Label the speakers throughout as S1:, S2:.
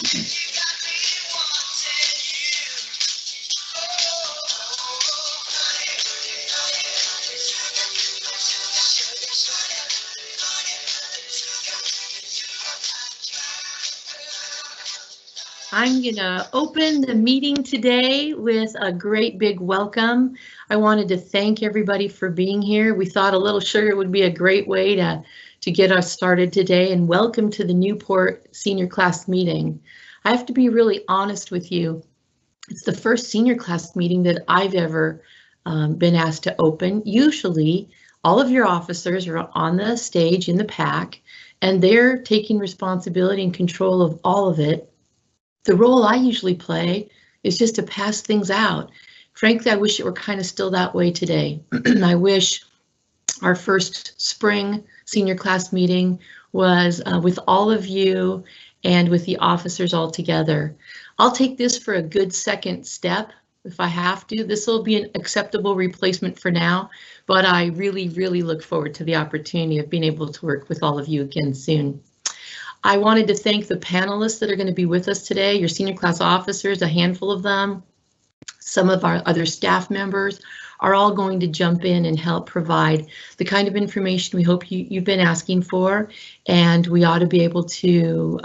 S1: I'm going to open the meeting today with a great big welcome. I wanted to thank everybody for being here. We thought a little sugar would be a great way to get us started today, and welcome to the Newport senior class meeting. I have to be really honest with you. It's the first senior class meeting that I've ever been asked to open. Usually all of your officers are on the stage in the pack and they're taking responsibility and control of all of it. The role I usually play is just to pass things out. Frankly, I wish it were kind of still that way today. I wish our first spring senior class meeting was with all of you and with the officers all together. I'll take this for a good second step if I have to. This will be an acceptable replacement for now, but I really, really look forward to the opportunity of being able to work with all of you again soon. I wanted to thank the panelists that are going to be with us today, your senior class officers, a handful of them, some of our other staff members are all going to jump in and help provide the kind of information we hope you've been asking for, and we ought to be able to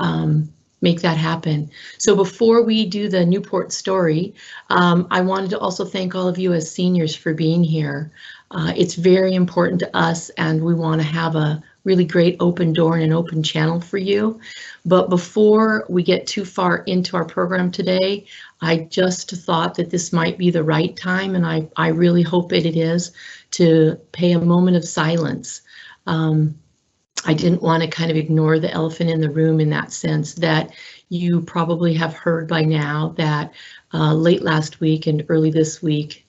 S1: make that happen. So before we do the Newport story, I wanted to also thank all of you as seniors for being here. It's very important to us, and we want to have a really great open door and an open channel for you. But before we get too far into our program today, I just thought that this might be the right time, and I really hope it is, to pay a moment of silence. I didn't want to kind of ignore the elephant in the room in that sense that you probably have heard by now that late last week and early this week,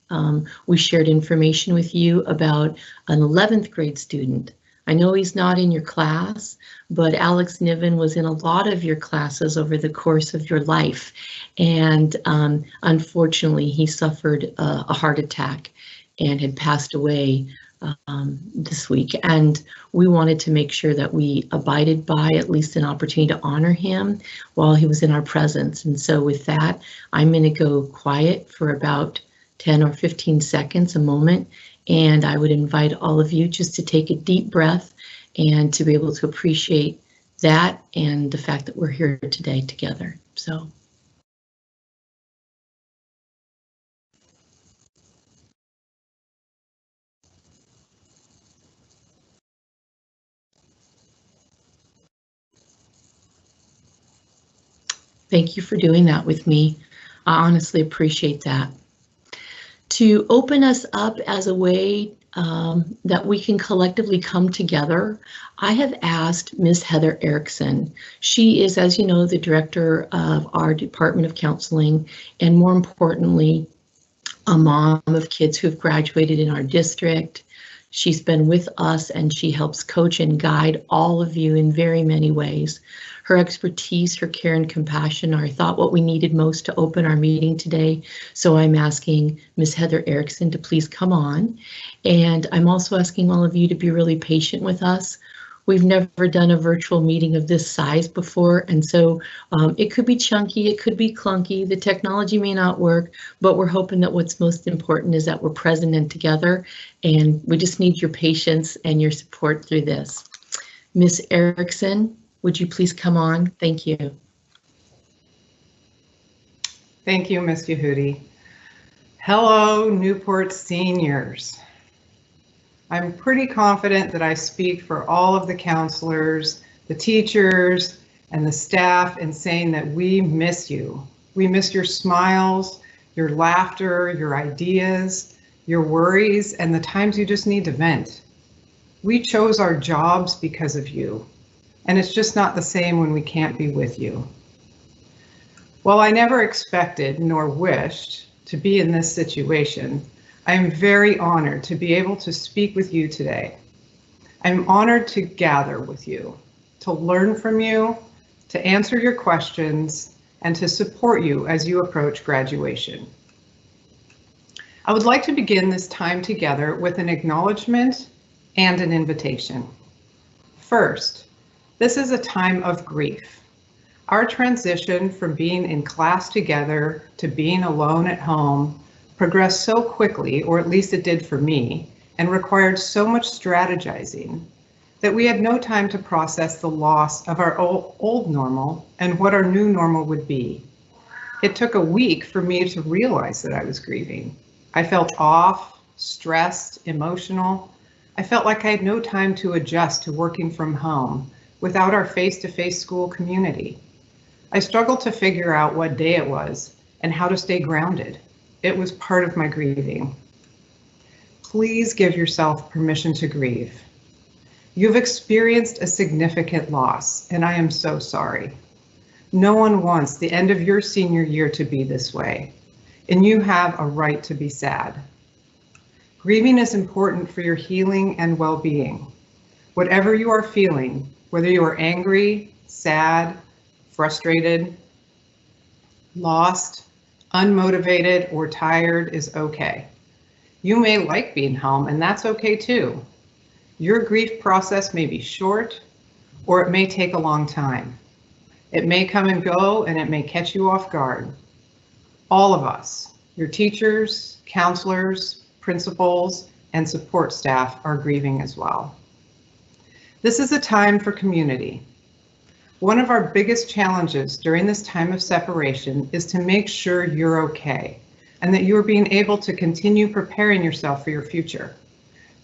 S1: we shared information with you about an 11th grade student. I know he's not in your class, but Alex Niven was in a lot of your classes over the course of your life. And unfortunately, he suffered a heart attack and had passed away this week. And we wanted to make sure that we abided by at least an opportunity to honor him while he was in our presence. And so with that, I'm going to go quiet for about 10 or 15 seconds, a moment. And I would invite all of you just to take a deep breath and to be able to appreciate that and the fact that we're here today together. So. Thank you for doing that with me. I honestly appreciate that. To open us up as a way that we can collectively come together, I have asked Ms. Heather Erickson. She is, as you know, the director of our Department of Counseling, and more importantly, a mom of kids who have graduated in our district. She's been with us and she helps coach and guide all of you in very many ways. Her expertise, her care and compassion are, I thought, what we needed most to open our meeting today. So I'm asking Ms. Heather Erickson to please come on. And I'm also asking all of you to be really patient with us. We've never done a virtual meeting of this size before, and so it could be chunky, it could be clunky, the technology may not work, but we're hoping that what's most important is that we're present and together, and we just need your patience and your support through this. Ms. Erickson, would you please come on? Thank you.
S2: Thank you, Ms. Yehudi. Hello, Newport seniors. I'm pretty confident that I speak for all of the counselors, the teachers, and the staff in saying that we miss you. We miss your smiles, your laughter, your ideas, your worries, and the times you just need to vent. We chose our jobs because of you, and it's just not the same when we can't be with you. While I never expected nor wished to be in this situation, I am very honored to be able to speak with you today. I'm honored to gather with you, to learn from you, to answer your questions, and to support you as you approach graduation. I would like to begin this time together with an acknowledgement and an invitation. First, this is a time of grief. Our transition from being in class together to being alone at home progressed so quickly, or at least it did for me, and required so much strategizing that we had no time to process the loss of our old normal and what our new normal would be. It took a week for me to realize that I was grieving. I felt off, stressed, emotional. I felt like I had no time to adjust to working from home without our face-to-face school community. I struggled to figure out what day it was and how to stay grounded. It was part of my grieving. Please give yourself permission to grieve. You've experienced a significant loss, and I am so sorry. No one wants the end of your senior year to be this way, and you have a right to be sad. Grieving is important for your healing and well-being. Whatever you are feeling, whether you are angry, sad, frustrated, lost, unmotivated, or tired is okay. You may like being home, and that's okay too. Your grief process may be short, or it may take a long time. It may come and go, and it may catch you off guard. All of us, your teachers, counselors, principals, and support staff are grieving as well. This is a time for community. One of our biggest challenges during this time of separation is to make sure you're okay and that you are being able to continue preparing yourself for your future.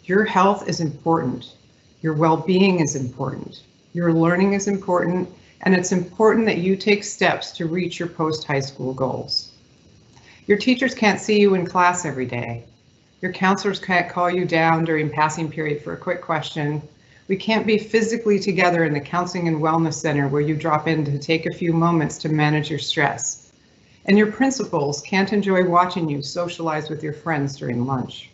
S2: Your health is important. Your well-being is important. Your learning is important, and it's important that you take steps to reach your post-high school goals. Your teachers can't see you in class every day. Your counselors can't call you down during passing period for a quick question. We can't be physically together in the counseling and wellness center where you drop in to take a few moments to manage your stress. And your principals can't enjoy watching you socialize with your friends during lunch.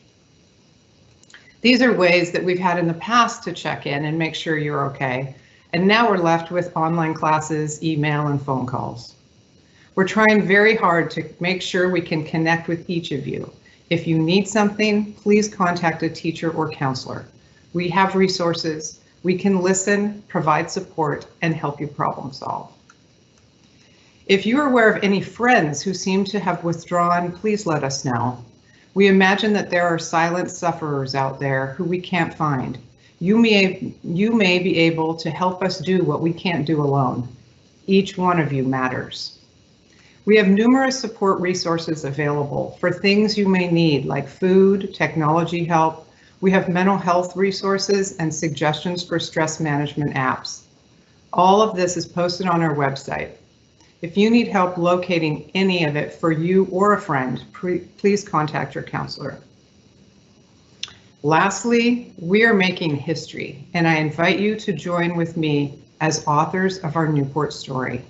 S2: These are ways that we've had in the past to check in and make sure you're okay. And now we're left with online classes, email, and phone calls. We're trying very hard to make sure we can connect with each of you. If you need something, please contact a teacher or counselor. We have resources. We can listen, provide support, and help you problem solve. If you are aware of any friends who seem to have withdrawn, please let us know. We imagine that there are silent sufferers out there who we can't find. You may be able to help us do what we can't do alone. Each one of you matters. We have numerous support resources available for things you may need, like food, technology help. We have mental health resources and suggestions for stress management apps. All of this is posted on our website. If you need help locating any of it for you or a friend, please contact your counselor. Lastly, we are making history, and I invite you to join with me as authors of our Newport story.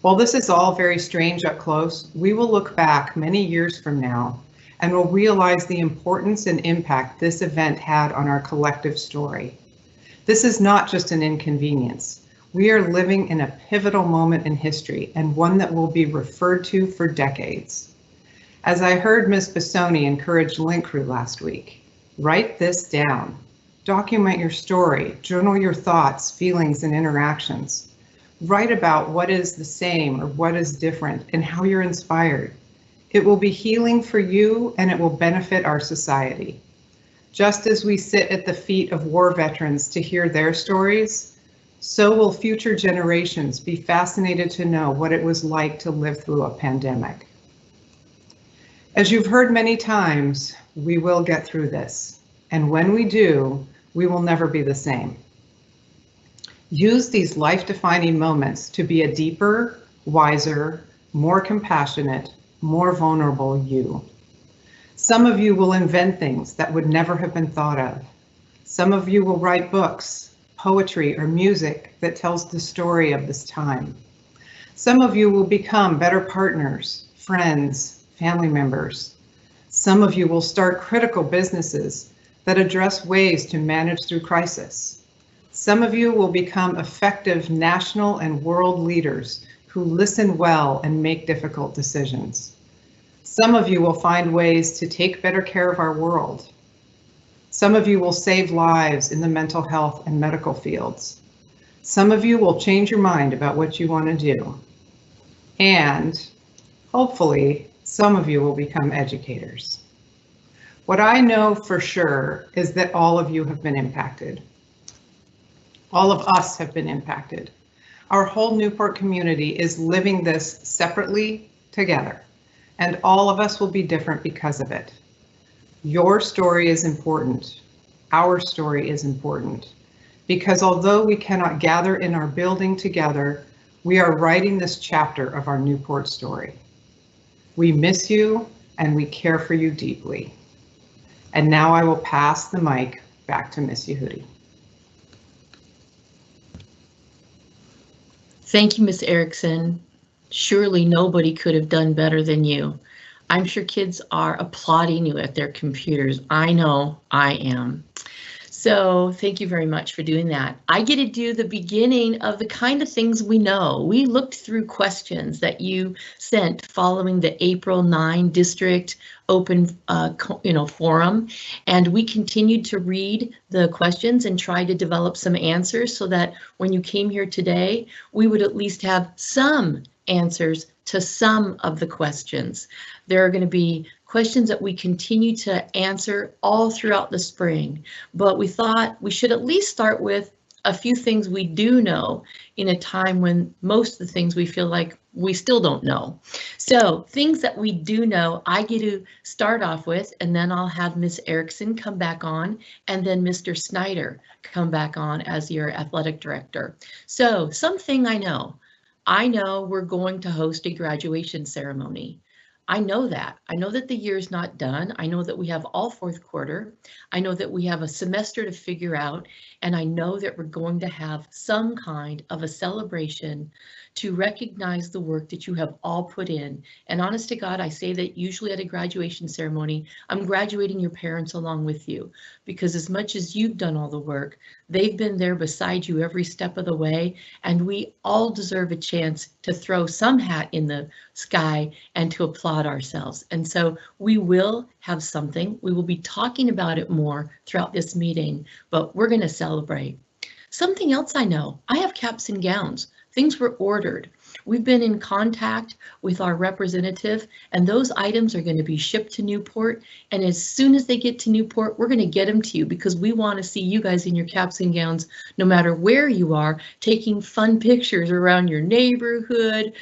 S2: While this is all very strange up close, we will look back many years from now and will realize the importance and impact this event had on our collective story. This is not just an inconvenience. We are living in a pivotal moment in history and one that will be referred to for decades. As I heard Ms. Bissoni encourage Link Crew last week, write this down. Document your story, journal your thoughts, feelings, and interactions. Write about what is the same or what is different and how you're inspired. It will be healing for you and it will benefit our society. Just as we sit at the feet of war veterans to hear their stories, so will future generations be fascinated to know what it was like to live through a pandemic. As you've heard many times, we will get through this. And when we do, we will never be the same. Use these life-defining moments to be a deeper, wiser, more compassionate, more vulnerable you. Some of you will invent things that would never have been thought of. Some of you will write books, poetry, or music that tells the story of this time. Some of you will become better partners, friends, family members. Some of you will start critical businesses that address ways to manage through crisis. Some of you will become effective national and world leaders who listen well and make difficult decisions. Some of you will find ways to take better care of our world. Some of you will save lives in the mental health and medical fields. Some of you will change your mind about what you want to do. And hopefully, some of you will become educators. What I know for sure is that all of you have been impacted. All of us have been impacted. Our whole Newport community is living this separately together, and all of us will be different because of it. Your story is important. Our story is important, because although we cannot gather in our building together, we are writing this chapter of our Newport story. We miss you and we care for you deeply. And now I will pass the mic back to Miss Yehudi.
S1: Thank you, Ms. Erickson. Surely nobody could have done better than you. I'm sure kids are applauding you at their computers. I know I am. So thank you very much for doing that. I get to do the beginning of the kind of things we know. We looked through questions that you sent following the April 9 district open forum, and we continued to read the questions and try to develop some answers so that when you came here today, we would at least have some answers to some of the questions. There are going to be questions that we continue to answer all throughout the spring, but we thought we should at least start with a few things we do know in a time when most of the things we feel like we still don't know. So things that we do know, I get to start off with, and then I'll have Ms. Erickson come back on, and then Mr. Snyder come back on as your athletic director. So something I know we're going to host a graduation ceremony. I know that. I know that the year's not done. I know that we have all fourth quarter. I know that we have a semester to figure out, and I know that we're going to have some kind of a celebration to recognize the work that you have all put in. And honest to God, I say that usually at a graduation ceremony, I'm graduating your parents along with you, because as much as you've done all the work, they've been there beside you every step of the way, and we all deserve a chance to throw some hat in the sky and to applaud ourselves. And so we will have something. We will be talking about it more throughout this meeting, but we're going to celebrate. Something else I know, I have caps and gowns. Things were ordered. We've been in contact with our representative, and those items are going to be shipped to Newport. And as soon as they get to Newport, we're going to get them to you, because we want to see you guys in your caps and gowns, no matter where you are, taking fun pictures around your neighborhood,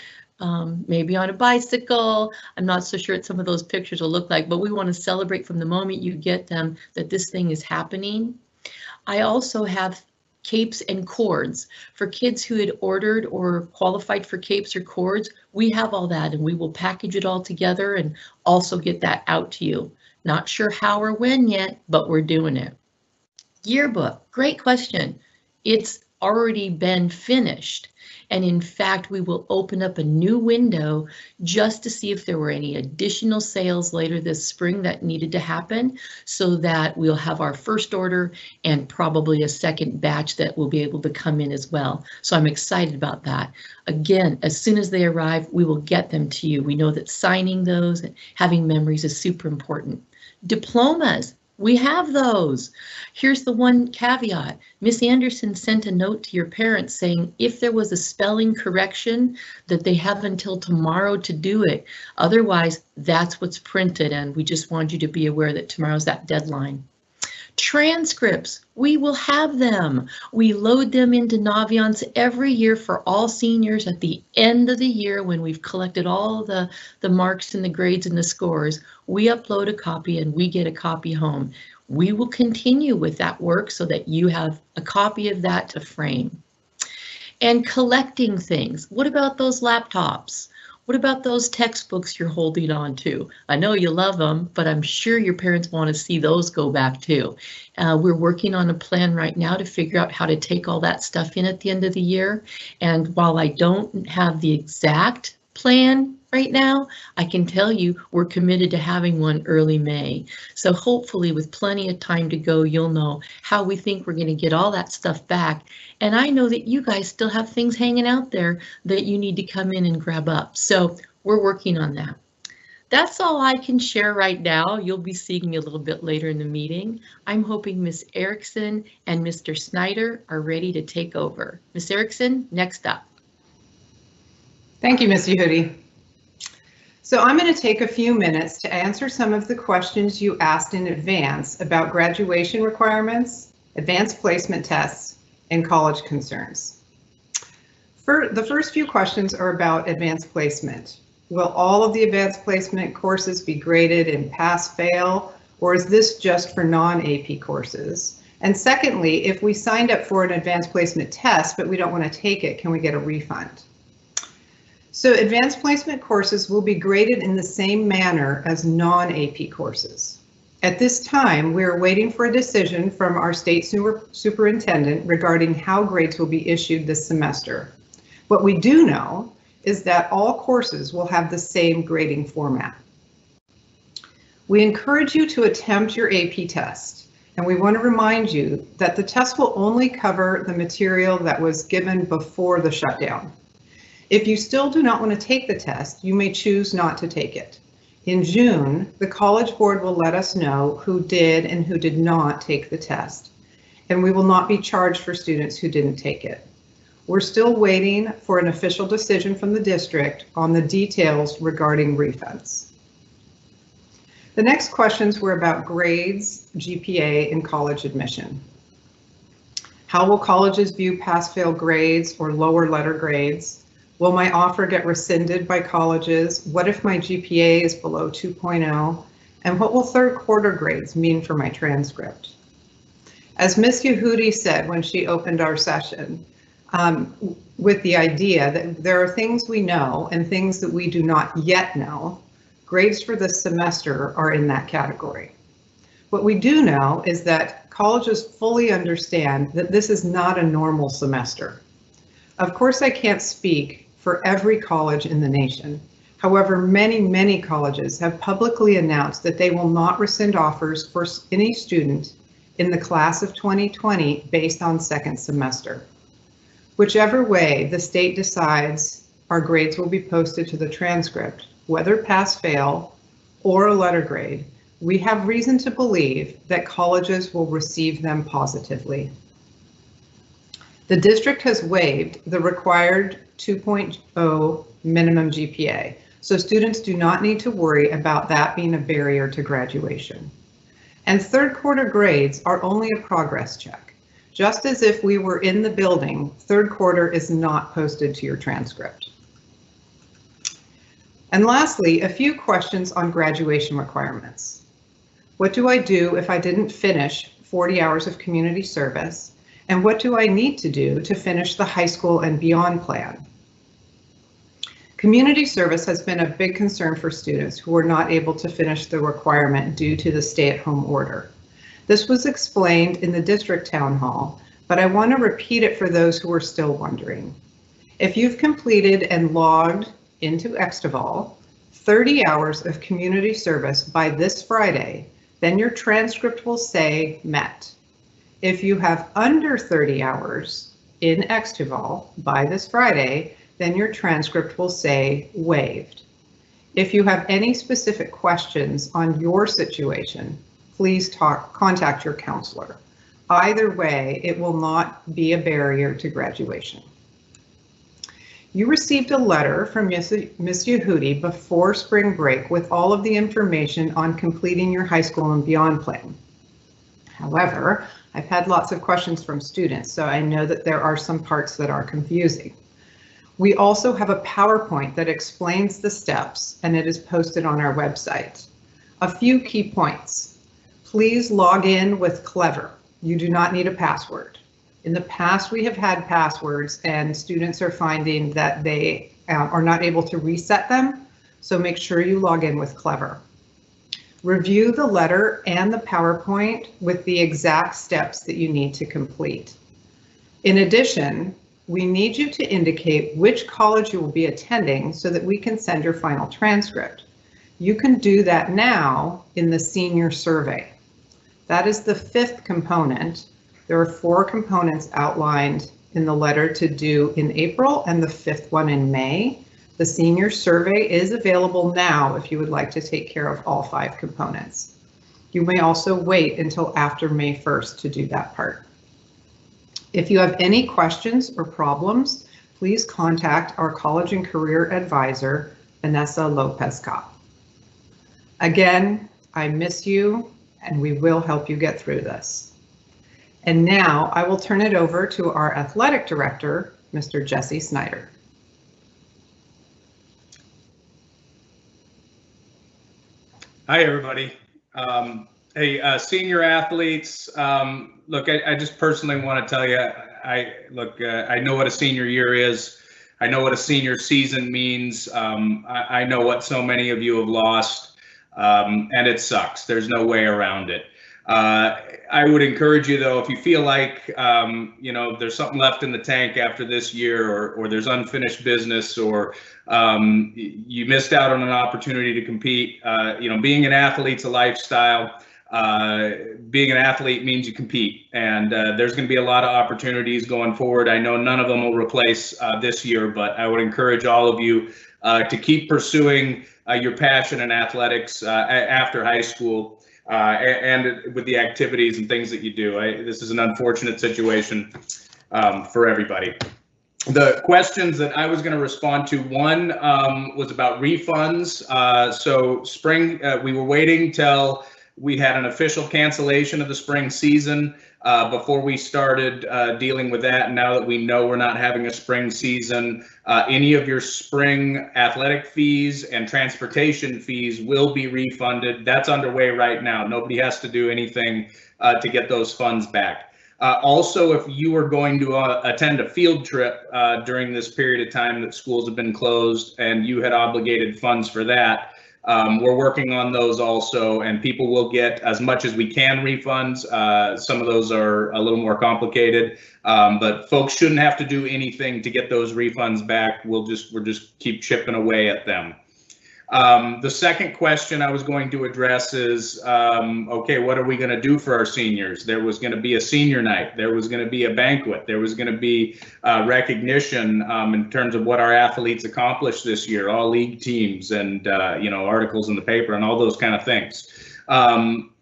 S1: maybe on a bicycle. I'm not so sure what some of those pictures will look like, but we want to celebrate from the moment you get them that this thing is happening. I also have capes and cords for kids who had ordered or qualified for capes or cords. We have all that, and we will package it all together and also get that out to you. Not sure how or when yet, but we're doing it. Yearbook, great question. It's already been finished. And in fact, we will open up a new window just to see if there were any additional sales later this spring that needed to happen, so that we'll have our first order and probably a second batch that will be able to come in as well. So I'm excited about that. Again, as soon as they arrive, we will get them to you. We know that signing those and having memories is super important. Diplomas. We have those. Here's the one caveat. Miss Anderson sent a note to your parents saying if there was a spelling correction that they have until tomorrow to do it. Otherwise, that's what's printed, and we just want you to be aware that tomorrow's that deadline. Transcripts, we will have them. We load them into Naviance every year for all seniors at the end of the year when we've collected all the marks and the grades and the scores. We upload a copy and we get a copy home. We will continue with that work so that you have a copy of that to frame. And collecting things. What about those laptops? What about those textbooks you're holding on to? I know you love them, but I'm sure your parents want to see those go back too. We're working on a plan right now to figure out how to take all that stuff in at the end of the year. And while I don't have the exact plan right now, I can tell you we're committed to having one early May. So hopefully with plenty of time to go, you'll know how we think we're going to get all that stuff back. And I know that you guys still have things hanging out there that you need to come in and grab up. So we're working on that. That's all I can share right now. You'll be seeing me a little bit later in the meeting. I'm hoping Ms. Erickson and Mr. Snyder are ready to take over. Ms. Erickson, next up.
S2: Thank you, Ms. Yehudi. So I'm going to take a few minutes to answer some of the questions you asked in advance about graduation requirements, advanced placement tests, and college concerns. The first few questions are about advanced placement. Will all of the advanced placement courses be graded in pass, fail, or is this just for non-AP courses? And secondly, if we signed up for an advanced placement test, but we don't want to take it, can we get a refund? So advanced placement courses will be graded in the same manner as non-AP courses. At this time, we are waiting for a decision from our state superintendent regarding how grades will be issued this semester. What we do know is that all courses will have the same grading format. We encourage you to attempt your AP test, and we want to remind you that the test will only cover the material that was given before the shutdown. If you still do not want to take the test, you may choose not to take it. In June, the College Board will let us know who did and who did not take the test, and we will not be charged for students who didn't take it. We're still waiting for an official decision from the district on the details regarding refunds. The next questions were about grades, GPA, and college admission. How will colleges view pass-fail grades or lower letter grades? Will my offer get rescinded by colleges? What if my GPA is below 2.0? And what will third quarter grades mean for my transcript? As Ms. Yehudi said when she opened our session, with the idea that there are things we know and things that we do not yet know, grades for this semester are in that category. What we do know is that colleges fully understand that this is not a normal semester. Of course, I can't speak for every college in the nation. However, many colleges have publicly announced that they will not rescind offers for any student in the class of 2020 based on second semester. Whichever way the state decides, our grades will be posted to the transcript, whether pass-fail or a letter grade. We have reason to believe that colleges will receive them positively. The district has waived the required 2.0 minimum GPA, so students do not need to worry about that being a barrier to graduation. And third quarter grades are only a progress check. Just as if we were in the building, third quarter is not posted to your transcript. And lastly, a few questions on graduation requirements. What do I do if I didn't finish 40 hours of community service? And what do I need to do to finish the high school and beyond plan? Community service has been a big concern for students who were not able to finish the requirement due to the stay-at-home order. This was explained in the district town hall, but I want to repeat it for those who are still wondering. If you've completed and logged into Extival 30 hours of community service by this Friday, then your transcript will say met. If you have under 30 hours in Extival by this Friday, then your transcript will say waived. If you have any specific questions on your situation, please contact your counselor. Either way, it will not be a barrier to graduation. You received a letter from Ms. Yehudi before spring break with all of the information on completing your high school and beyond plan. However, I've had lots of questions from students, so I know that there are some parts that are confusing. We also have a PowerPoint that explains the steps, and it is posted on our website. A few key points. Please log in with Clever. You do not need a password. In the past, we have had passwords and students are finding that they are not able to reset them, so make sure you log in with Clever. Review the letter and the PowerPoint with the exact steps that you need to complete. In addition, we need you to indicate which college you will be attending so that we can send your final transcript. You can do that now in the senior survey. That is the fifth component. There are 4 components outlined in the letter to do in April and the 5th one in May. The senior survey is available now if you would like to take care of all 5 components. You may also wait until after May 1st to do that part. If you have any questions or problems, please contact our College and Career Advisor, Vanessa Lopez-Cop. Again, I miss you, and we will help you get through this. And now I will turn it over to our Athletic Director, Mr. Jesse Snyder.
S3: Hi, everybody. Hey, senior athletes, look, I just personally want to tell you, I know what a senior year is. I know what a senior season means. I know what so many of you have lost, and it sucks. There's no way around it. I would encourage you, though, if you feel like, there's something left in the tank after this year, or there's unfinished business, or you missed out on an opportunity to compete. Being an athlete's a lifestyle. Being an athlete means you compete, and there's going to be a lot of opportunities going forward. I know none of them will replace this year, but I would encourage all of you to keep pursuing your passion in athletics after high school. And with the activities and things that you do. This is an unfortunate situation for everybody. The questions that I was going to respond to, one was about refunds. So spring, we were waiting till we had an official cancellation of the spring season before we started dealing with that. And now that we know we're not having a spring season, any of your spring athletic fees and transportation fees will be refunded. That's underway right now. Nobody has to do anything to get those funds back. Also, if you are going to attend a field trip during this period of time that schools have been closed and you had obligated funds for that, we're working on those also, and people will get as much as we can refunds. Some of those are a little more complicated, but folks shouldn't have to do anything to get those refunds back. We'll just keep chipping away at them. The second question I was going to address is, okay, what are we going to do for our seniors? There was going to be a senior night. There was going to be a banquet. There was going to be recognition in terms of what our athletes accomplished this year, all league teams and, articles in the paper and all those kind of things.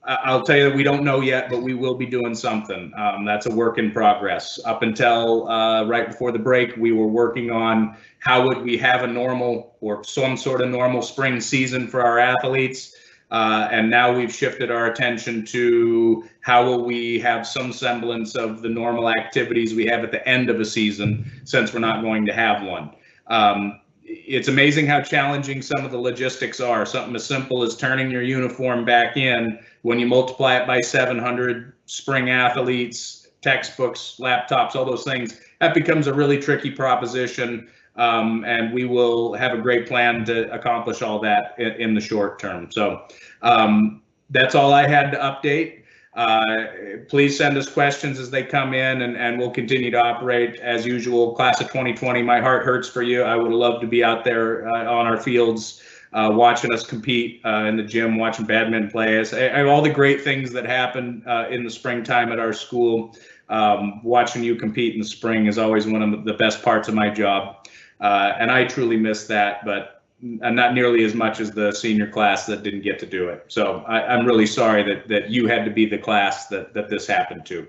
S3: I'll tell you that we don't know yet, but we will be doing something. That's a work in progress. Up until right before the break, we were working on how would we have a normal or some sort of normal spring season for our athletes. And now we've shifted our attention to how will we have some semblance of the normal activities we have at the end of a season, since we're not going to have one. It's amazing how challenging some of the logistics are. Something as simple as turning your uniform back in, when you multiply it by 700 spring athletes, textbooks, laptops, all those things, that becomes a really tricky proposition. And we will have a great plan to accomplish all that in the short term. So that's all I had to update. Please send us questions as they come in, and we'll continue to operate as usual. Class of 2020, my heart hurts for you. I would love to be out there on our fields watching us compete in the gym, watching badminton players. All the great things that happen in the springtime at our school. Watching you compete in the spring is always one of the best parts of my job. And I truly miss that, but not nearly as much as the senior class that didn't get to do it. So I'm really sorry that you had to be the class that this happened to.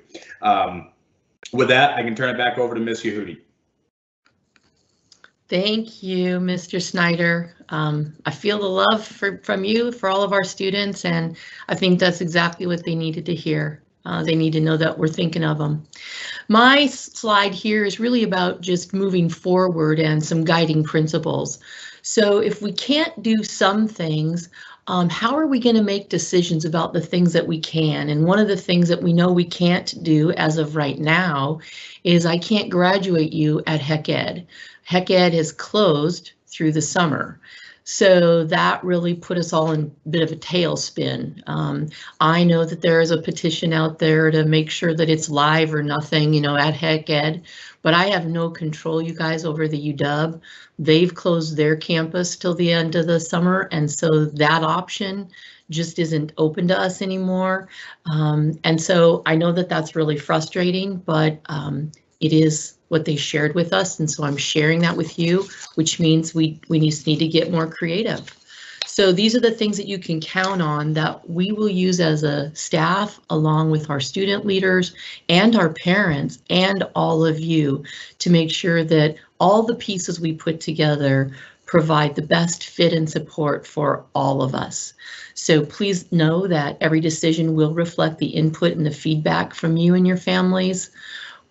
S3: With that, I can turn it back over to Ms. Yehudi.
S1: Thank you, Mr. Snyder. I feel the love from you for all of our students, and I think that's exactly what they needed to hear. They need to know that we're thinking of them. My slide here is really about just moving forward and some guiding principles. So if we can't do some things, how are we going to make decisions about the things that we can? And one of the things that we know we can't do as of right now is I can't graduate you at Hec Ed. Hec Ed has closed through the summer. So that really put us all in a bit of a tailspin. I know that there is a petition out there to make sure that it's live or nothing, at Hec Ed, but I have no control, you guys, over the UW. They've closed their campus till the end of the summer, and so that option just isn't open to us anymore. And so I know that that's really frustrating, but it is what they shared with us. And so I'm sharing that with you, which means we need to get more creative. So these are the things that you can count on that we will use as a staff, along with our student leaders and our parents and all of you, to make sure that all the pieces we put together provide the best fit and support for all of us. So please know that every decision will reflect the input and the feedback from you and your families.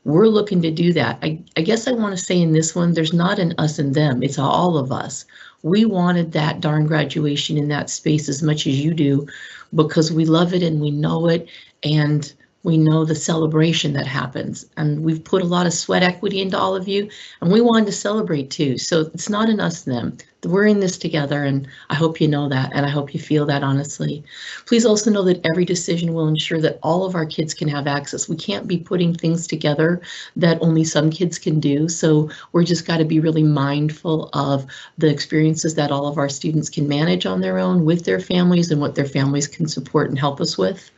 S1: We're looking to do that. I guess I want to say in this one, there's not an us and them, it's all of us. We wanted that darn graduation in that space as much as you do, because we love it and we know it, and we know the celebration that happens. And we've put a lot of sweat equity into all of you, and we wanted to celebrate too. So it's not an us and them. We're in this together, and I hope you know that, and I hope you feel that honestly. Please also know that every decision will ensure that all of our kids can have access. We can't be putting things together that only some kids can do, so we're just got to be really mindful of the experiences that all of our students can manage on their own with their families and what their families can support and help us with.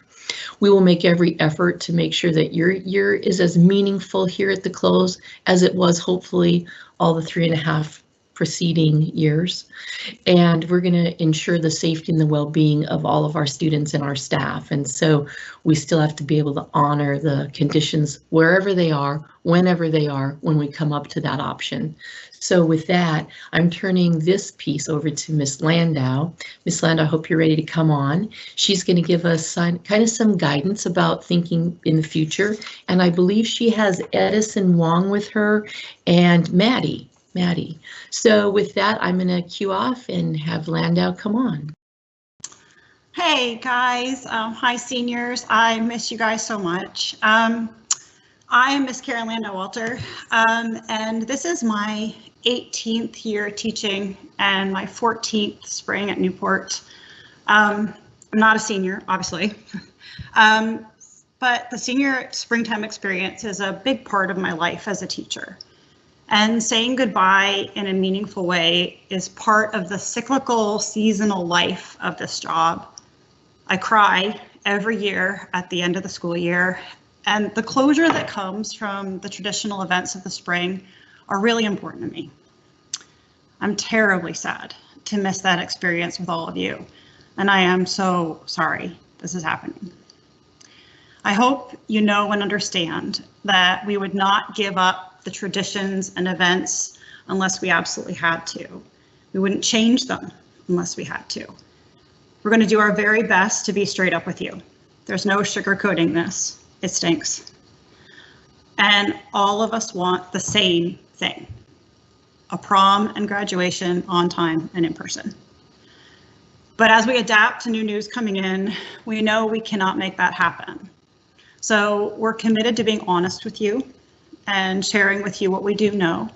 S1: We will make every effort to make sure that your year is as meaningful here at the close as it was hopefully all the 3.5 preceding years. And we're going to ensure the safety and the well-being of all of our students and our staff. And so we still have to be able to honor the conditions wherever they are, whenever they are, when we come up to that option. So with that, I'm turning this piece over to Miss Landau. Miss Landau, I hope you're ready to come on. She's going to give us kind of some guidance about thinking in the future. And I believe she has Edison Wong with her and Maddie. So with that, I'm going to cue off and have Landau come on.
S4: Hey guys, hi seniors. I miss you guys so much. I'm Miss Karen Landau Walter, and this is my 18th year teaching and my 14th spring at Newport. I'm not a senior, obviously, but the senior springtime experience is a big part of my life as a teacher. And saying goodbye in a meaningful way is part of the cyclical, seasonal life of this job. I cry every year at the end of the school year, and the closure that comes from the traditional events of the spring are really important to me. I'm terribly sad to miss that experience with all of you, and I am so sorry this is happening. I hope you know and understand that we would not give up the traditions and events unless we absolutely had to. We wouldn't change them unless we had to. We're going to do our very best to be straight up with you. There's no sugarcoating this. It stinks. And all of us want the same thing: a prom and graduation on time and in person. But as we adapt to new news coming in, we know we cannot make that happen. So we're committed to being honest with you and sharing with you what we do know,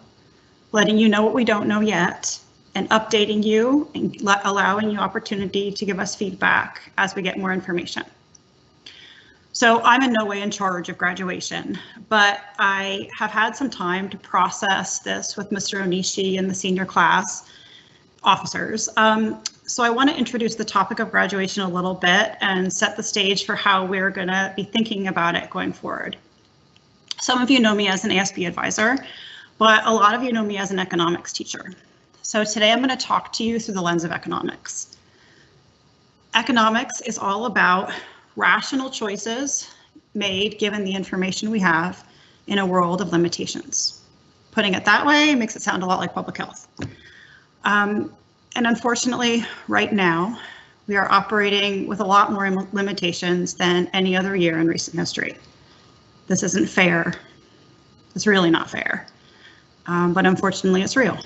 S4: letting you know what we don't know yet, and updating you and allowing you opportunity to give us feedback as we get more information. So I'm in no way in charge of graduation, but I have had some time to process this with Mr. Onishi and the senior class officers. So I want to introduce the topic of graduation a little bit and set the stage for how we're going to be thinking about it going forward. Some of you know me as an ASB advisor, but a lot of you know me as an economics teacher. So today I'm going to talk to you through the lens of economics. Economics is all about rational choices made given the information we have in a world of limitations. Putting it that way makes it sound a lot like public health. And unfortunately, right now, we are operating with a lot more limitations than any other year in recent history. This isn't fair. It's really not fair, but unfortunately it's real.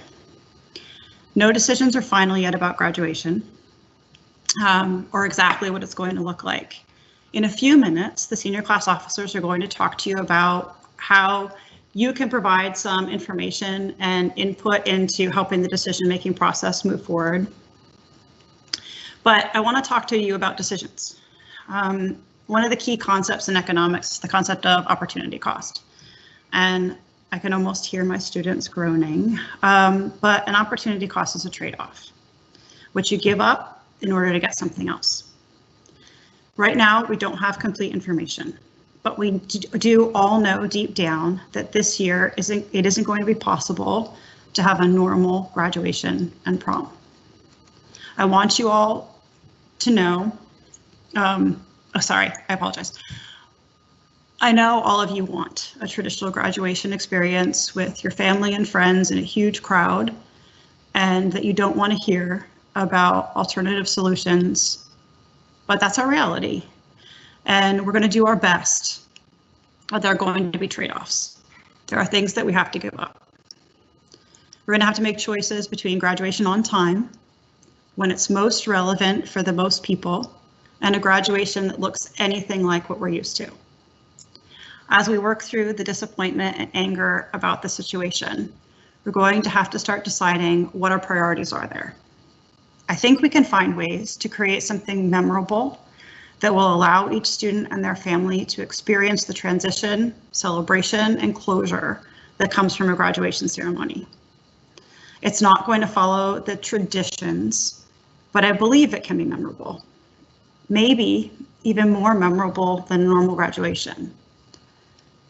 S4: No decisions are final yet about graduation or exactly what it's going to look like. In a few minutes, the senior class officers are going to talk to you about how you can provide some information and input into helping the decision-making process move forward. But I want to talk to you about decisions. One of the key concepts in economics is the concept of opportunity cost. And I can almost hear my students groaning, but an opportunity cost is a trade-off, which you give up in order to get something else. Right now, we don't have complete information, but we do all know deep down that this year it isn't going to be possible to have a normal graduation and prom. I want you all to know, sorry, I apologize. I know all of you want a traditional graduation experience with your family and friends in a huge crowd, and that you don't want to hear about alternative solutions, but that's our reality. And we're going to do our best, but there are going to be trade-offs. There are things that we have to give up. We're going to have to make choices between graduation on time, when it's most relevant for the most people, and a graduation that looks anything like what we're used to. As we work through the disappointment and anger about the situation, we're going to have to start deciding what our priorities are there. I think we can find ways to create something memorable that will allow each student and their family to experience the transition, celebration, and closure that comes from a graduation ceremony. It's not going to follow the traditions, but I believe it can be memorable. Maybe even more memorable than a normal graduation.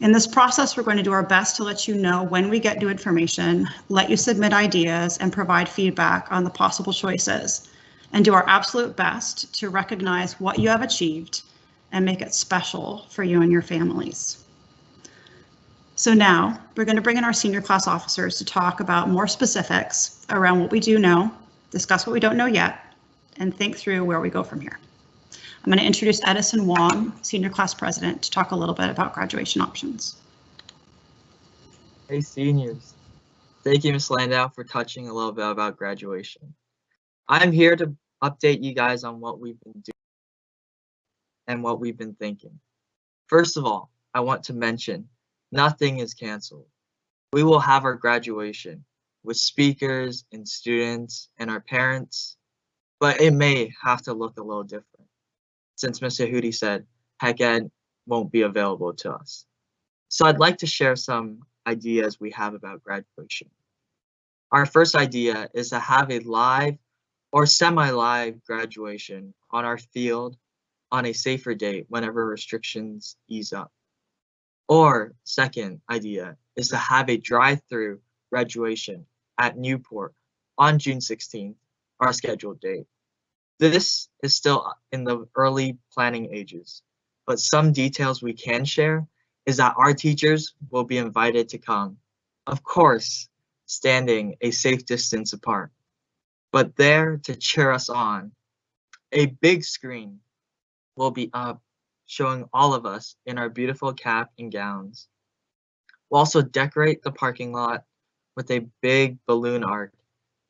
S4: In this process, we're going to do our best to let you know when we get new information, let you submit ideas, and provide feedback on the possible choices, and do our absolute best to recognize what you have achieved and make it special for you and your families. So now we're going to bring in our senior class officers to talk about more specifics around what we do know, discuss what we don't know yet, and think through where we go from here. I'm going to introduce Edison Wong, Senior Class President, to talk a little bit about graduation options.
S5: Hey seniors, thank you Ms. Landau for touching a little bit about graduation. I'm here to update you guys on what we've been doing and what we've been thinking. First of all, I want to mention nothing is canceled. We will have our graduation with speakers and students and our parents, but it may have to look a little different, since Ms. Yehudi said Heck Ed won't be available to us. So I'd like to share some ideas we have about graduation. Our first idea is to have a live or semi-live graduation on our field on a safer date whenever restrictions ease up. Or second idea is to have a drive-through graduation at Newport on June 16th, our scheduled date. This is still in the early planning ages, but some details we can share is that our teachers will be invited to come, of course, standing a safe distance apart, but there to cheer us on. A big screen will be up showing all of us in our beautiful cap and gowns. We'll also decorate the parking lot with a big balloon arc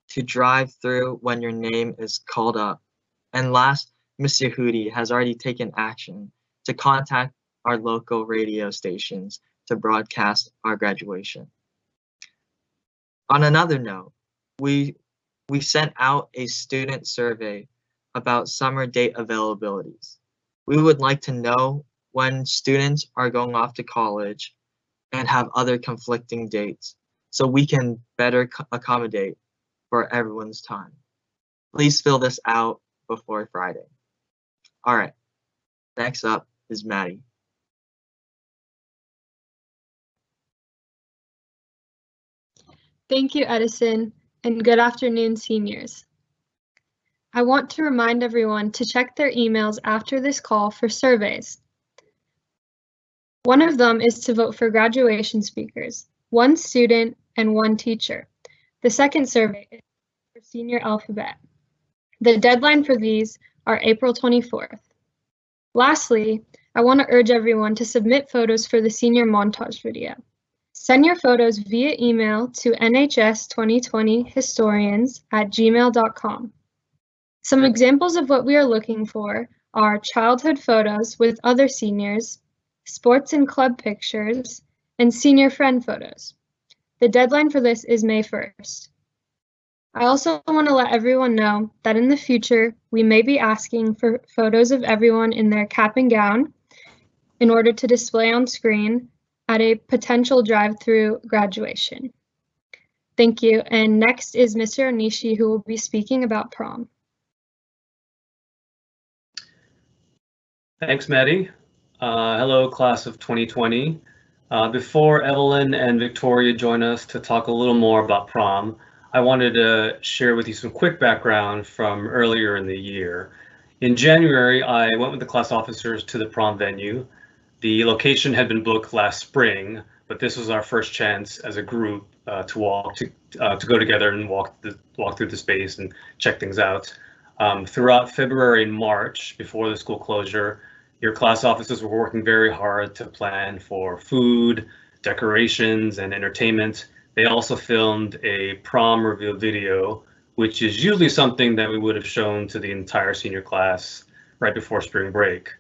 S5: to drive through when your name is called up. And last, Ms. Yehudi has already taken action to contact our local radio stations to broadcast our graduation. On another note, we sent out a student survey about summer date availabilities. We would like to know when students are going off to college and have other conflicting dates, so we can better accommodate for everyone's time. Please fill this out before Friday. All right, next up is Maddie.
S6: Thank you, Edison, and good afternoon, seniors. I want to remind everyone to check their emails after this call for surveys. One of them is to vote for graduation speakers, one student and one teacher. The second survey is for senior alphabet. The deadline for these are April 24th. Lastly, I want to urge everyone to submit photos for the senior montage video. Send your photos via email to nhs2020historians@gmail.com. Some examples of what we are looking for are childhood photos with other seniors, sports and club pictures, and senior friend photos. The deadline for this is May 1st. I also want to let everyone know that in the future, we may be asking for photos of everyone in their cap and gown in order to display on screen at a potential drive-through graduation. Thank you, and next is Mr. Onishi, who will be speaking about prom.
S7: Thanks, Maddie. Hello, class of 2020. Before Evelyn and Victoria join us to talk a little more about prom, I wanted to share with you some quick background from earlier in the year. In January, I went with the class officers to the prom venue. The location had been booked last spring, but this was our first chance as a group to go together and walk through the space and check things out. Throughout February and March, before the school closure, your class officers were working very hard to plan for food, decorations, and entertainment. They also filmed a prom reveal video, which is usually something that we would have shown to the entire senior class right before spring break.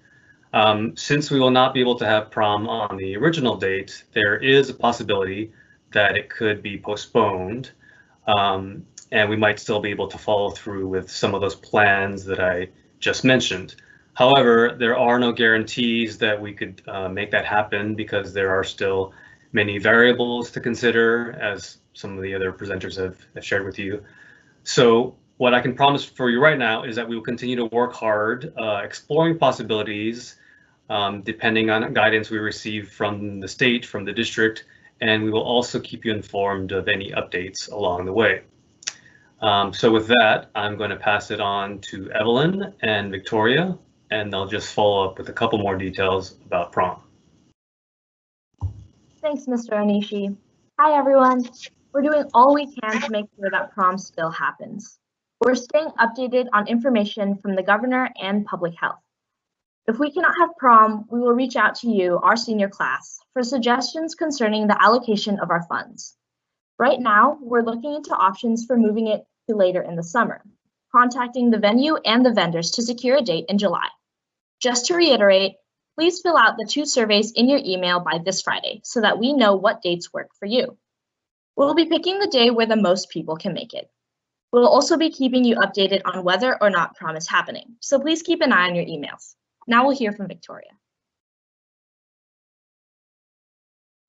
S7: Since we will not be able to have prom on the original date, there is a possibility that it could be postponed, and we might still be able to follow through with some of those plans that I just mentioned. However, there are no guarantees that we could make that happen because there are still many variables to consider, as some of the other presenters have shared with you. So what I can promise for you right now is that we will continue to work hard, exploring possibilities, depending on guidance we receive from the state, from the district, and we will also keep you informed of any updates along the way. So with that, I'm going to pass it on to Evelyn and Victoria, and they'll just follow up with a couple more details about prom.
S8: Thanks, Mr. Onishi. Hi, everyone. We're doing all we can to make sure that prom still happens. We're staying updated on information from the governor and public health. If we cannot have prom, we will reach out to you, our senior class, for suggestions concerning the allocation of our funds. Right now, we're looking into options for moving it to later in the summer, contacting the venue and the vendors to secure a date in July. Just to reiterate, please fill out the 2 surveys in your email by this Friday so that we know what dates work for you. We'll be picking the day where the most people can make it. We'll also be keeping you updated on whether or not prom is happening, so please keep an eye on your emails. Now we'll hear from Victoria.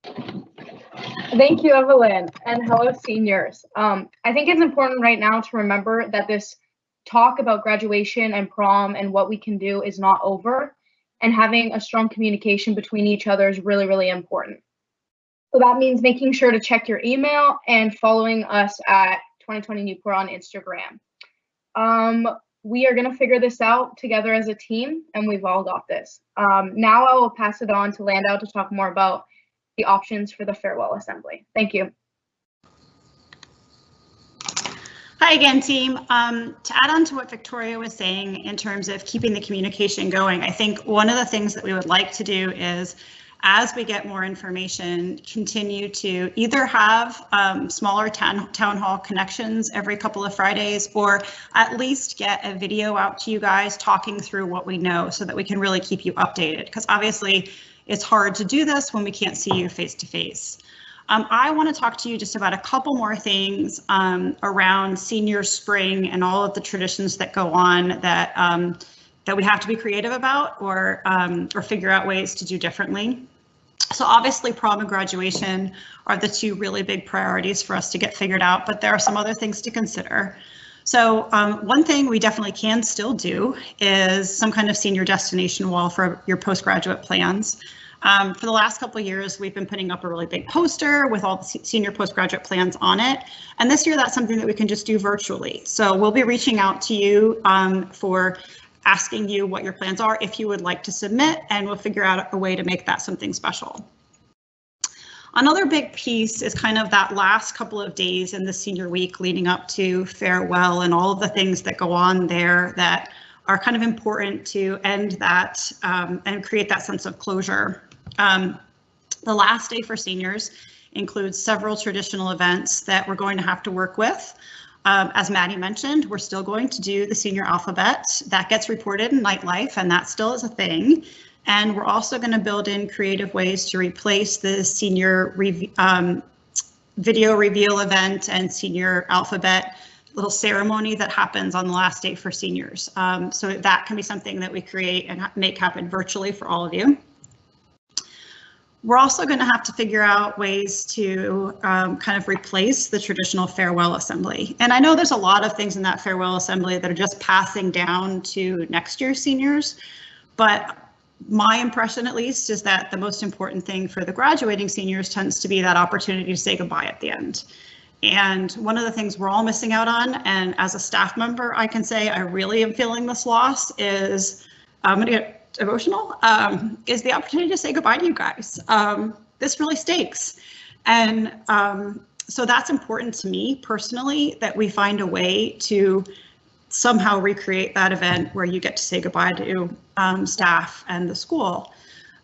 S9: Thank you, Evelyn, and hello, seniors. I think it's important right now to remember that this talk about graduation and prom and what we can do is not over, and having a strong communication between each other is really, really important. So that means making sure to check your email and following us at 2020 Newport on Instagram. We are going to figure this out together as a team, and we've all got this. Now I will pass it on to Landau to talk more about the options for the farewell assembly. Thank you.
S4: Hi again, team. To add on to what Victoria was saying in terms of keeping the communication going, I think one of the things that we would like to do is, as we get more information, continue to either have smaller town hall connections every couple of Fridays, or at least get a video out to you guys talking through what we know so that we can really keep you updated, because obviously it's hard to do this when we can't see you face to face. I want to talk to you just about a couple more things around senior spring and all of the traditions that go on that that we have to be creative about or figure out ways to do differently. So obviously prom and graduation are the 2 really big priorities for us to get figured out, but there are some other things to consider. So one thing we definitely can still do is some kind of senior destination wall for your postgraduate plans. For the last couple of years, we've been putting up a really big poster with all the senior postgraduate plans on it. And this year, that's something that we can just do virtually. So we'll be reaching out to you for asking you what your plans are if you would like to submit, and we'll figure out a way to make that something special. Another big piece is kind of that last couple of days in the senior week leading up to farewell and all of the things that go on there that are kind of important to end that and create that sense of closure. The last day for seniors includes several traditional events that we're going to have to work with. As Maddie mentioned, we're still going to do the senior alphabet. That gets reported in Nightlife, and that still is a thing. And we're also going to build in creative ways to replace the senior video reveal event and senior alphabet little ceremony that happens on the last day for seniors. So that can be something that we create and make happen virtually for all of you. We're also going to have to figure out ways to kind of replace the traditional farewell assembly. And I know there's a lot of things in that farewell assembly that are just passing down to next year's seniors, but My impression, at least, is that the most important thing for the graduating seniors tends to be that opportunity to say goodbye at the end. And one of the things we're all missing out on, and as a staff member, I can say I really am feeling this loss, is I'm going to get emotional, is the opportunity to say goodbye to you guys. This really stakes. And so that's important to me personally, that we find a way to somehow recreate that event where you get to say goodbye to staff and the school.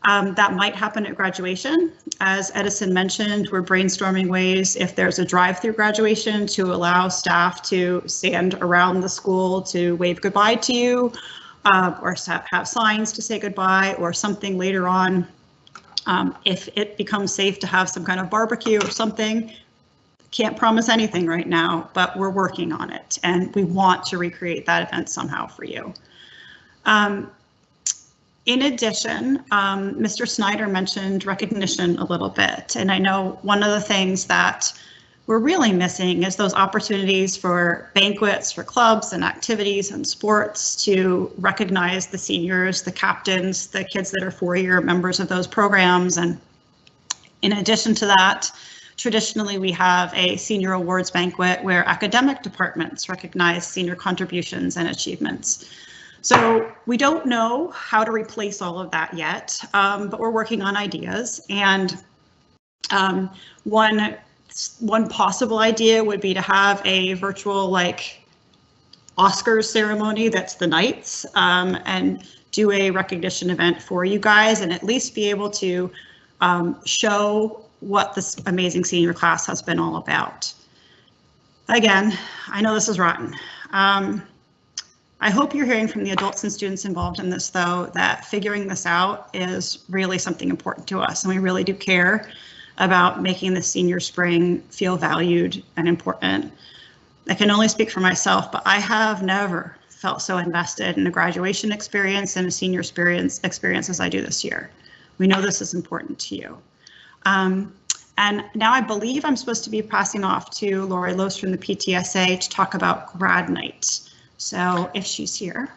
S4: That might happen at graduation. As Edison mentioned, we're brainstorming ways, if there's a drive-through graduation, to allow staff to stand around the school to wave goodbye to you, or have signs to say goodbye, or something later on. If it becomes safe to have some kind of barbecue or something. Can't promise anything right now, but we're working on it, and we want to recreate that event somehow for you. In addition, Mr. Snyder mentioned recognition a little bit, and I know one of the things that we're really missing is those opportunities for banquets, for clubs and activities and sports to recognize the seniors, the captains, the kids that are 4-year members of those programs. And in addition to that, traditionally, we have a senior awards banquet where academic departments recognize senior contributions and achievements. So we don't know how to replace all of that yet, but we're working on ideas. And one possible idea would be to have a virtual Oscars ceremony that's the nights, and do a recognition event for you guys, and at least be able to show what this amazing senior class has been all about. Again, I know this is rotten. I hope you're hearing from the adults and students involved in this, though, that figuring this out is really something important to us, and we really do care about making the senior spring feel valued and important. I can only speak for myself, but I have never felt so invested in a graduation experience and a senior experience as I do this year. We know this is important to you. And now I believe I'm supposed to be passing off to Lori Lose from the PTSA to talk about grad night. So if she's here.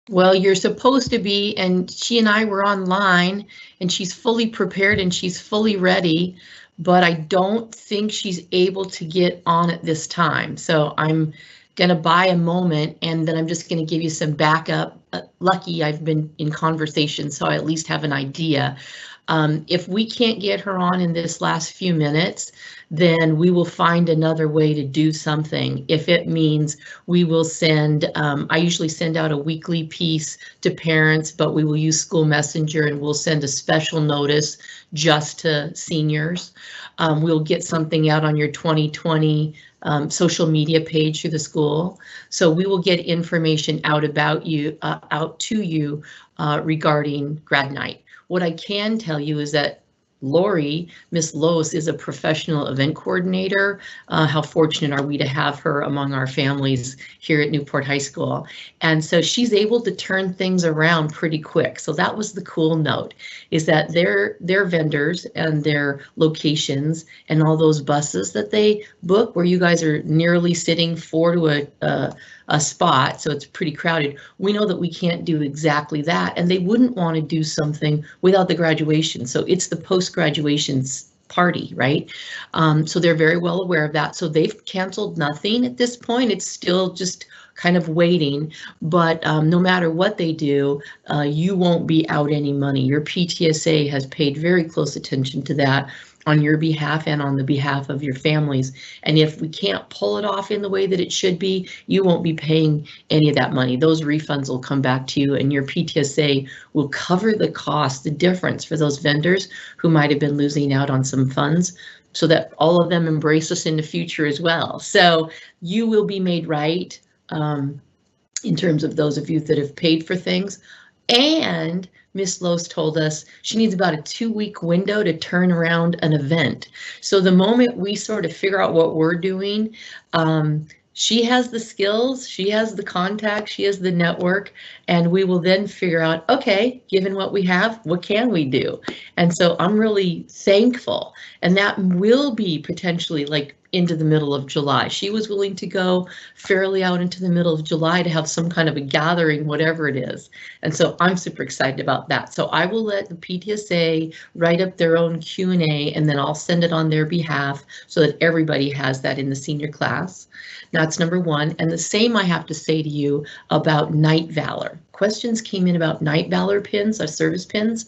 S1: Well, you're supposed to be, and she and I were online, and she's fully prepared and she's fully ready, but I don't think she's able to get on at this time. So I'm going to buy a moment, and then I'm just going to give you some backup. Lucky I've been in conversation, so I at least have an idea. If we can't get her on in this last few minutes, then we will find another way to do something. If it means we will send, I usually send out a weekly piece to parents, but we will use School Messenger, and we'll send a special notice just to seniors. We'll get something out on your 2020 social media page through the school. So we will get information out about you, out to you regarding grad night. What I can tell you is that Lori, Miss Lose, is a professional event coordinator. How fortunate are we to have her among our families here at Newport High School? And so she's able to turn things around pretty quick. So that was the cool note, is that their vendors and their locations and all those buses that they book, where you guys are nearly sitting 4 to a spot, so it's pretty crowded. We know that we can't do exactly that, and they wouldn't want to do something without the graduation. So it's the post-graduation party, right? So they're very well aware of that. So they've canceled nothing at this point. It's still just kind of waiting, but no matter what they do, you won't be out any money. Your PTSA has paid very close attention to that on your behalf and on the behalf of your families. And if we can't pull it off in the way that it should be, you won't be paying any of that money. Those refunds will come back to you, and your PTSA will cover the cost, the difference for those vendors who might have been losing out on some funds, so that all of them embrace us in the future as well. So you will be made right in terms of those of you that have paid for things. And Miss Lose told us she needs about a 2-week window to turn around an event. So the moment we sort of figure out what we're doing, she has the skills, she has the contacts, she has the network, and we will then figure out, okay, given what we have, what can we do? And so I'm really thankful, and that will be potentially like into the middle of July. She was willing to go fairly out into the middle of July to have some kind of a gathering, whatever it is. And so I'm super excited about that. So I will let the PTSA write up their own Q&A, and then I'll send it on their behalf so that everybody has that in the senior class. That's number one. And the same I have to say to you about Night Valor. Questions came in about Night Valor pins, our service pins.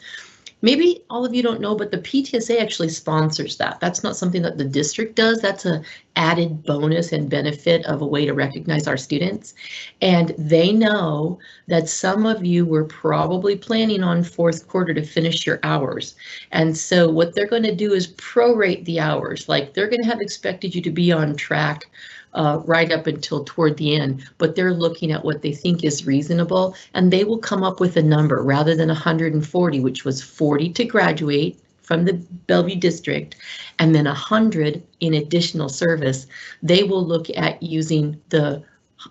S1: Maybe all of you don't know, but the PTSA actually sponsors that. That's not something that the district does. That's an added bonus and benefit of a way to recognize our students. And they know that some of you were probably planning on fourth quarter to finish your hours. And so what they're going to do is prorate the hours. Like they're going to have expected you to be on track right up until toward the end, but they're looking at what they think is reasonable, and they will come up with a number rather than 140, which was 40 to graduate from the Bellevue district, and then 100 in additional service. They will look at using the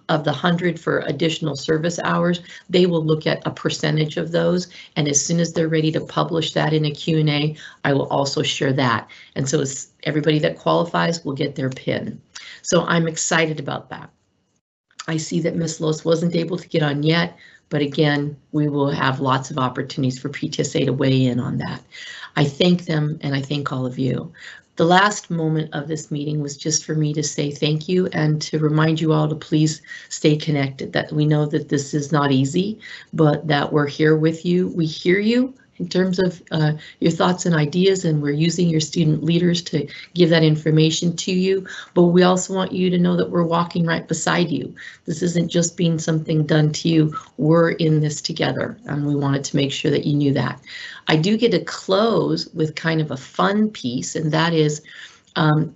S1: 100 for additional service hours. They will look at a percentage of those, and as soon as they're ready to publish that in a Q&A, I will also share that. And so everybody that qualifies will get their pin. So I'm excited about that. I see that Ms. Los wasn't able to get on yet, but again, we will have lots of opportunities for PTSA to weigh in on that. I thank them and I thank all of you. The last moment of this meeting was just for me to say thank you and to remind you all to please stay connected, that we know that this is not easy, but that we're here with you. We hear you in terms of your thoughts and ideas, and we're using your student leaders to give that information to you. But we also want you to know that we're walking right beside you. This isn't just being something done to you. We're in this together, and we wanted to make sure that you knew that. I do get to close with kind of a fun piece, and that is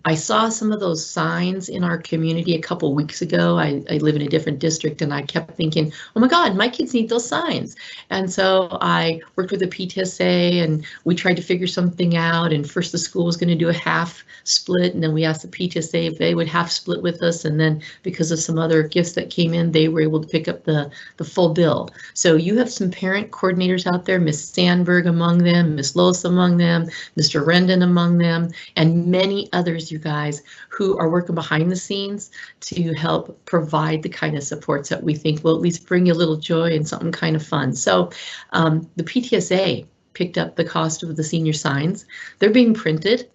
S1: I saw some of those signs in our community a couple weeks ago. I live in a different district, and I kept thinking, oh my God, my kids need those signs. And so I worked with the PTSA, and we tried to figure something out. And first the school was going to do a half split, and then we asked the PTSA if they would half split with us. And then because of some other gifts that came in, they were able to pick up the full bill. So you have some parent coordinators out there, Miss Sandberg among them, Miss Los among them, Mr. Rendon among them, and many others, you guys, who are working behind the scenes to help provide the kind of supports that we think will at least bring you a little joy and something kind of fun. So the PTSA picked up the cost of the senior signs. They're being printed,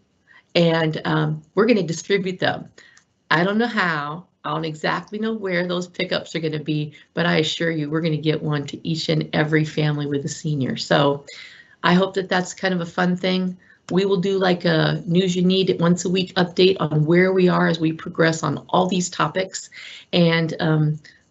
S1: and we're going to distribute them. I don't know how. I don't exactly know where those pickups are going to be, but I assure you we're going to get one to each and every family with a senior. So I hope that that's kind of a fun thing. We will do like a News You Need once a week update on where we are as we progress on all these topics. And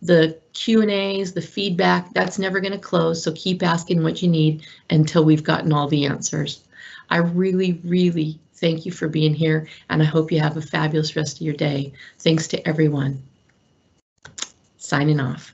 S1: the Q&As, the feedback, that's never going to close. So keep asking what you need until we've gotten all the answers. I really, really thank you for being here, and I hope you have a fabulous rest of your day. Thanks to everyone. Signing off.